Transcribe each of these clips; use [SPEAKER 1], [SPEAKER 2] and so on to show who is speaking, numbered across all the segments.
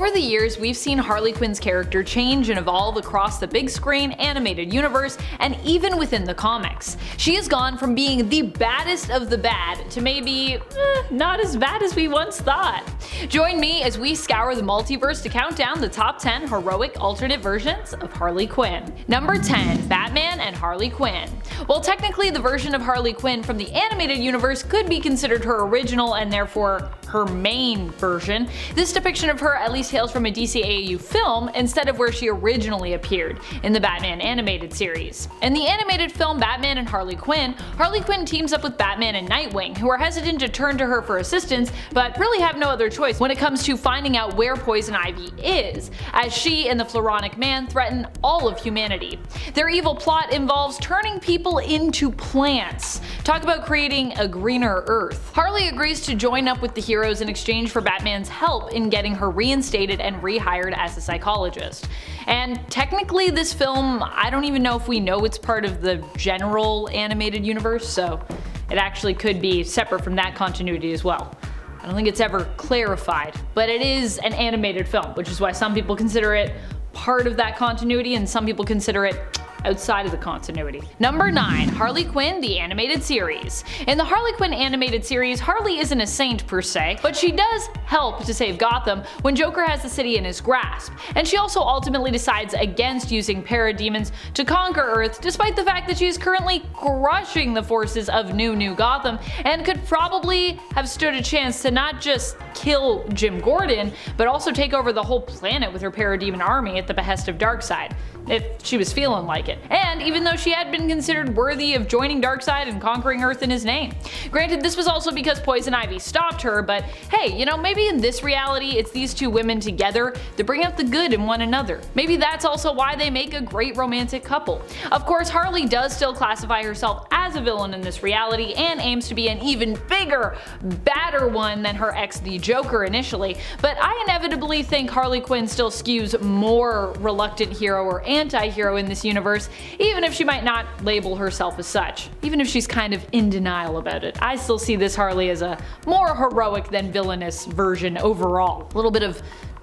[SPEAKER 1] Over the years, we've seen Harley Quinn's character change and evolve across the big screen, animated universe, and even within the comics. She has gone from being the baddest of the bad to maybe not as bad as we once thought. Join me as we scour the multiverse to count down the top 10 heroic alternate versions of Harley Quinn. Number 10. Batman and Harley Quinn. While technically the version of Harley Quinn from the animated universe could be considered her original and therefore her main version, this depiction of her at least hails from a DCEU film instead of where she originally appeared, in the Batman animated series. In the animated film Batman and Harley Quinn teams up with Batman and Nightwing, who are hesitant to turn to her for assistance, but really have no other choice when it comes to finding out where Poison Ivy is, as she and the Floronic Man threaten all of humanity. Their evil plot involves turning people into plants. Talk about creating a greener Earth. Harley agrees to join up with the heroes in exchange for Batman's help in getting her reinstated and rehired as a psychologist. And technically this film, I don't even know if we know it's part of the general animated universe, so it actually could be separate from that continuity as well. I don't think it's ever clarified, but it is an animated film, which is why some people consider it part of that continuity and some people consider it outside of the continuity. Number 9. Harley Quinn, the animated series. In the Harley Quinn animated series, Harley isn't a saint per se, but she does help to save Gotham when Joker has the city in his grasp, and she also ultimately decides against using parademons to conquer Earth, despite the fact that she is currently crushing the forces of New Gotham and could probably have stood a chance to not just kill Jim Gordon, but also take over the whole planet with her parademon army at the behest of Darkseid, if she was feeling like it. And even though she had been considered worthy of joining Darkseid and conquering Earth in his name. Granted, this was also because Poison Ivy stopped her, but hey, you know, maybe in this reality it's these two women together that bring out the good in one another. Maybe that's also why they make a great romantic couple. Of course, Harley does still classify herself as a villain in this reality and aims to be an even bigger, badder one than her ex the Joker initially, but I inevitably think Harley Quinn still skews more reluctant hero or anti-hero in this universe, even if she might not label herself as such. Even if she's kind of in denial about it, I still see this Harley as a more heroic than villainous version overall. A little bit of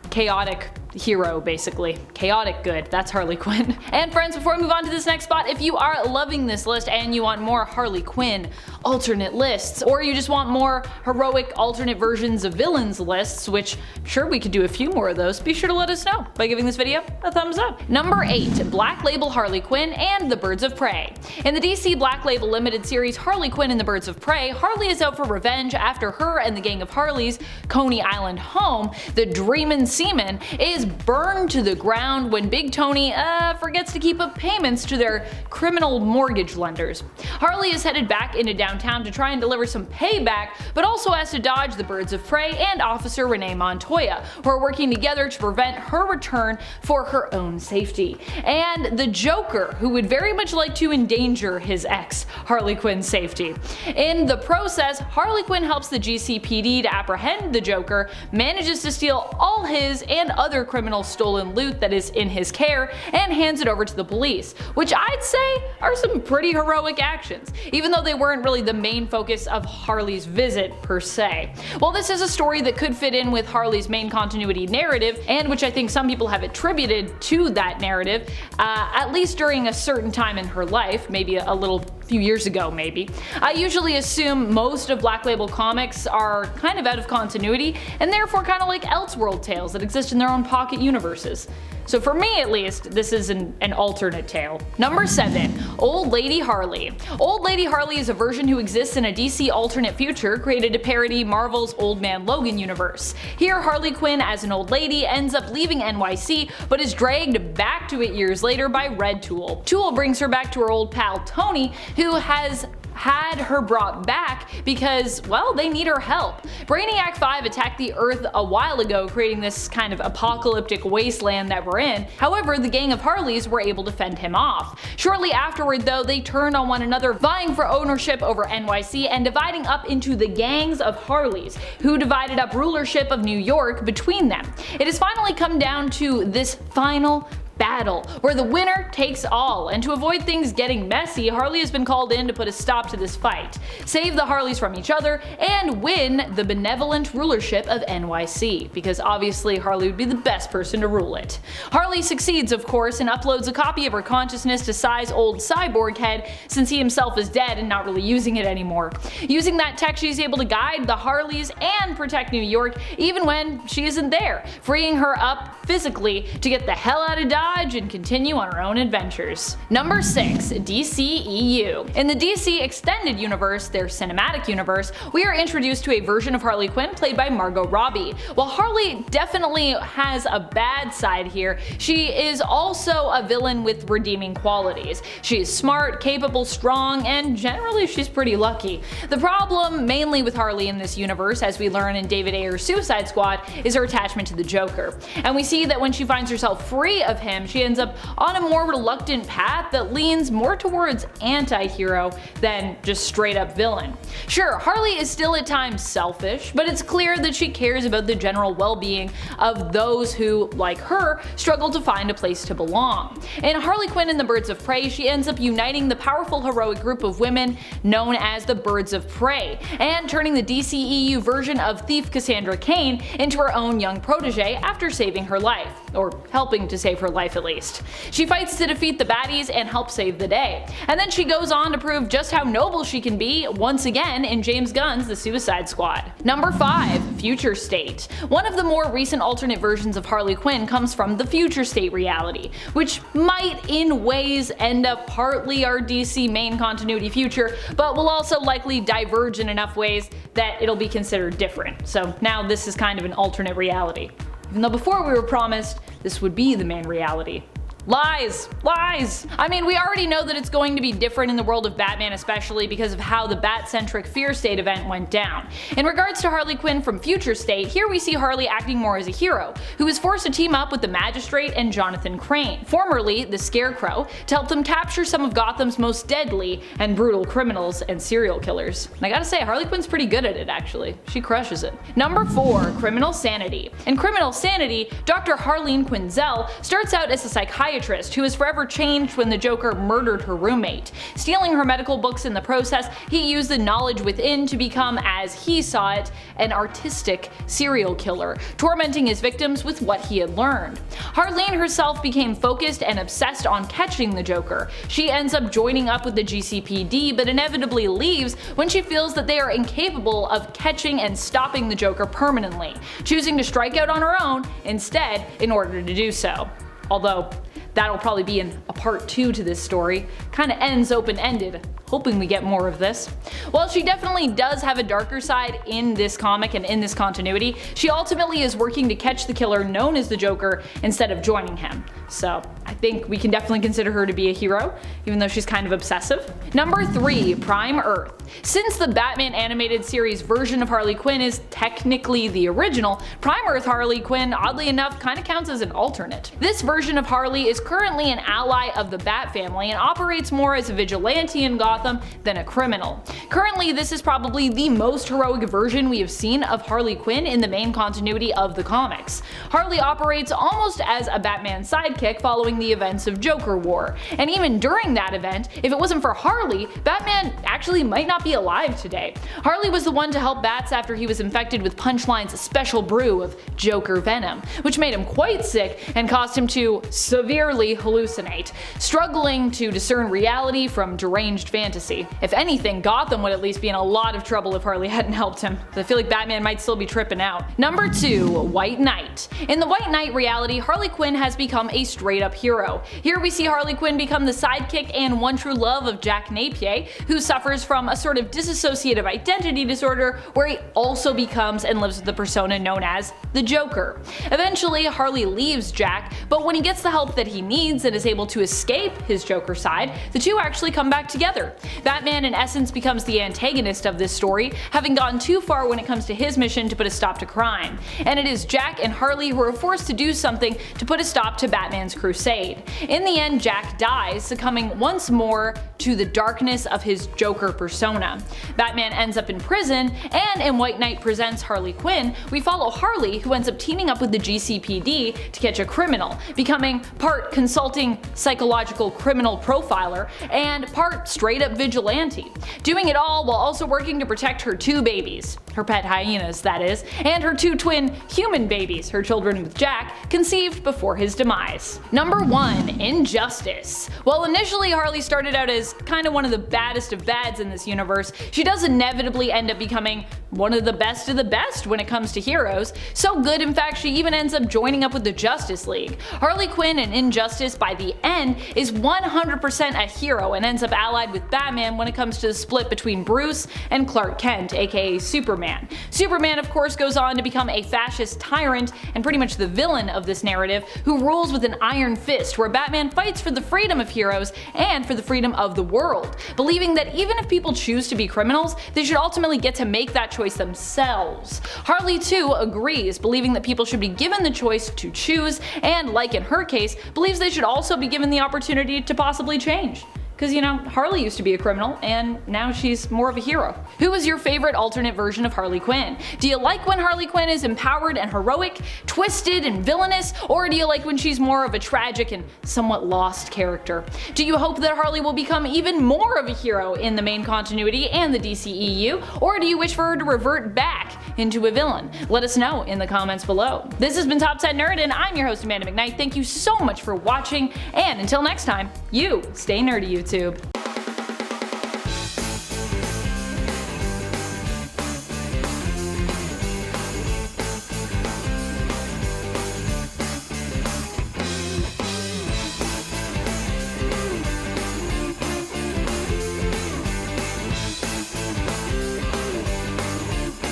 [SPEAKER 1] chaotic hero, basically. Chaotic good, that's Harley Quinn. And friends, before we move on to this next spot, if you are loving this list and you want more Harley Quinn alternate lists, or you just want more heroic alternate versions of villains lists, which sure we could do a few more of those, be sure to let us know by giving this video a thumbs up. Number 8. Black Label Harley Quinn and the Birds of Prey. In the DC Black Label limited series Harley Quinn and the Birds of Prey, Harley is out for revenge after her and the gang of Harleys Coney Island home, the Dreamin' Seaman, is burned to the ground when Big Tony forgets to keep up payments to their criminal mortgage lenders. Harley is headed back into downtown to try and deliver some payback, but also has to dodge the Birds of Prey and Officer Renee Montoya, who are working together to prevent her return for her own safety. And the Joker, who would very much like to endanger his ex, Harley Quinn's safety. In the process, Harley Quinn helps the GCPD to apprehend the Joker, manages to steal all his and other criminal stolen loot that is in his care, and hands it over to the police, which I'd say are some pretty heroic actions, even though they weren't really the main focus of Harley's visit per se. While this is a story that could fit in with Harley's main continuity narrative, and which I think some people have attributed to that narrative, at least during a certain time in her life, maybe a little few years ago maybe, I usually assume most of Black Label comics are kind of out of continuity, and therefore kind of like Elseworld tales that exist in their own pocket universes. So for me at least, this is an alternate tale. Number 7. Old Lady Harley. Old Lady Harley is a version who exists in a DC alternate future created to parody Marvel's Old Man Logan universe. Here, Harley Quinn as an old lady ends up leaving NYC, but is dragged back to it years later by Red Tool. Tool brings her back to her old pal Tony, who has had her brought back because, well, they need her help. Brainiac 5 attacked the Earth a while ago, creating this kind of apocalyptic wasteland that we're in. However, the gang of Harleys were able to fend him off. Shortly afterward, though, they turned on one another, vying for ownership over NYC and dividing up into the gangs of Harleys, who divided up rulership of New York between them. It has finally come down to this final battle, where the winner takes all, and to avoid things getting messy, Harley has been called in to put a stop to this fight, save the Harleys from each other, and win the benevolent rulership of NYC, because obviously Harley would be the best person to rule it. Harley succeeds, of course, and uploads a copy of her consciousness to Cy's old cyborg head, since he himself is dead and not really using it anymore. Using that tech, she's able to guide the Harleys and protect New York even when she isn't there, freeing her up physically to get the hell out of Dodge and continue on her own adventures. Number 6. DCEU. In the DC Extended Universe, their cinematic universe, we are introduced to a version of Harley Quinn played by Margot Robbie. While Harley definitely has a bad side here, she is also a villain with redeeming qualities. She is smart, capable, strong, and generally she's pretty lucky. The problem mainly with Harley in this universe, as we learn in David Ayer's Suicide Squad, is her attachment to the Joker. And we see that when she finds herself free of him, she ends up on a more reluctant path that leans more towards anti-hero than just straight up villain. Sure, Harley is still at times selfish, but it's clear that she cares about the general well-being of those who, like her, struggle to find a place to belong. In Harley Quinn and the Birds of Prey, she ends up uniting the powerful heroic group of women known as the Birds of Prey, and turning the DCEU version of thief Cassandra Cain into her own young protege after saving her life, or helping to save her life at least. She fights to defeat the baddies and help save the day, and then she goes on to prove just how noble she can be once again in James Gunn's The Suicide Squad. Number 5. Future State. One of the more recent alternate versions of Harley Quinn comes from the Future State reality, which might in ways end up partly our DC main continuity future, but will also likely diverge in enough ways that it'll be considered different. So now this is kind of an alternate reality. Even though before we were promised this would be the main reality. Lies! Lies! I mean, we already know that it's going to be different in the world of Batman, especially because of how the Bat-centric Fear State event went down. In regards to Harley Quinn from Future State, here we see Harley acting more as a hero, who is forced to team up with the Magistrate and Jonathan Crane, formerly the Scarecrow, to help them capture some of Gotham's most deadly and brutal criminals and serial killers. And I gotta say, Harley Quinn's pretty good at it actually. She crushes it. Number 4. Criminal Sanity. In Criminal Sanity, Dr. Harleen Quinzel starts out as a psychiatrist who is forever changed when the Joker murdered her roommate. Stealing her medical books in the process, he used the knowledge within to become, as he saw it, an artistic serial killer, tormenting his victims with what he had learned. Harleen herself became focused and obsessed on catching the Joker. She ends up joining up with the GCPD, but inevitably leaves when she feels that they are incapable of catching and stopping the Joker permanently, choosing to strike out on her own instead in order to do so. Although, that'll probably be in a part 2 to this story. Kinda ends open-ended, hoping we get more of this. While she definitely does have a darker side in this comic and in this continuity, she ultimately is working to catch the killer known as the Joker instead of joining him. So I think we can definitely consider her to be a hero, even though she's kind of obsessive. Number 3. Prime Earth. Since the Batman animated series version of Harley Quinn is technically the original, Prime Earth Harley Quinn, oddly enough, kinda counts as an alternate. This version of Harley is currently an ally of the Bat family and operates more as a vigilante in Gotham than a criminal. Currently, this is probably the most heroic version we have seen of Harley Quinn in the main continuity of the comics. Harley operates almost as a Batman sidekick following the events of Joker War, and even during that event, if it wasn't for Harley, Batman actually might not be alive today. Harley was the one to help Bats after he was infected with Punchline's special brew of Joker venom, which made him quite sick and caused him to severely hallucinate, struggling to discern reality from deranged fantasy. If anything, Gotham would at least be in a lot of trouble if Harley hadn't helped him. I feel like Batman might still be tripping out. Number 2. White Knight. In the White Knight reality, Harley Quinn has become a straight up hero. Here we see Harley Quinn become the sidekick and one true love of Jack Napier, who suffers from a sort of dissociative identity disorder where he also becomes and lives with the persona known as the Joker. Eventually, Harley leaves Jack, but when he gets the help that he needs and is able to escape his Joker side, the two actually come back together. Batman in essence becomes the antagonist of this story, having gone too far when it comes to his mission to put a stop to crime. And it is Jack and Harley who are forced to do something to put a stop to Batman Batman's crusade. In the end, Jack dies, succumbing once more to the darkness of his Joker persona. Batman ends up in prison, and in White Knight Presents Harley Quinn, we follow Harley, who ends up teaming up with the GCPD to catch a criminal, becoming part consulting psychological criminal profiler and part straight up vigilante. Doing it all while also working to protect her 2 babies, her pet hyenas that is, and her 2 twin human babies, her children with Jack, conceived before his demise. Number 1. Injustice. While initially Harley started out as kinda one of the baddest of bads in this universe, she does inevitably end up becoming one of the best when it comes to heroes. So good, in fact, she even ends up joining up with the Justice League. Harley Quinn in Injustice by the end is 100% a hero and ends up allied with Batman when it comes to the split between Bruce and Clark Kent, aka Superman. Superman, of course, goes on to become a fascist tyrant and pretty much the villain of this narrative, who rules with an iron fist, where Batman fights for the freedom of heroes and for the freedom of the world, believing that even if people choose to be criminals, they should ultimately get to make that choice themselves. Harley too agrees, believing that people should be given the choice to choose, and like in her case, believes they should also be given the opportunity to possibly change. Because, you know, Harley used to be a criminal, and now she's more of a hero. Who is your favorite alternate version of Harley Quinn? Do you like when Harley Quinn is empowered and heroic, twisted and villainous, or do you like when she's more of a tragic and somewhat lost character? Do you hope that Harley will become even more of a hero in the main continuity and the DCEU, or do you wish for her to revert back into a villain? Let us know in the comments below. This has been Top 10 Nerd, and I'm your host Amanda McKnight. Thank you so much for watching, and until next time, you stay nerdy, YouTube.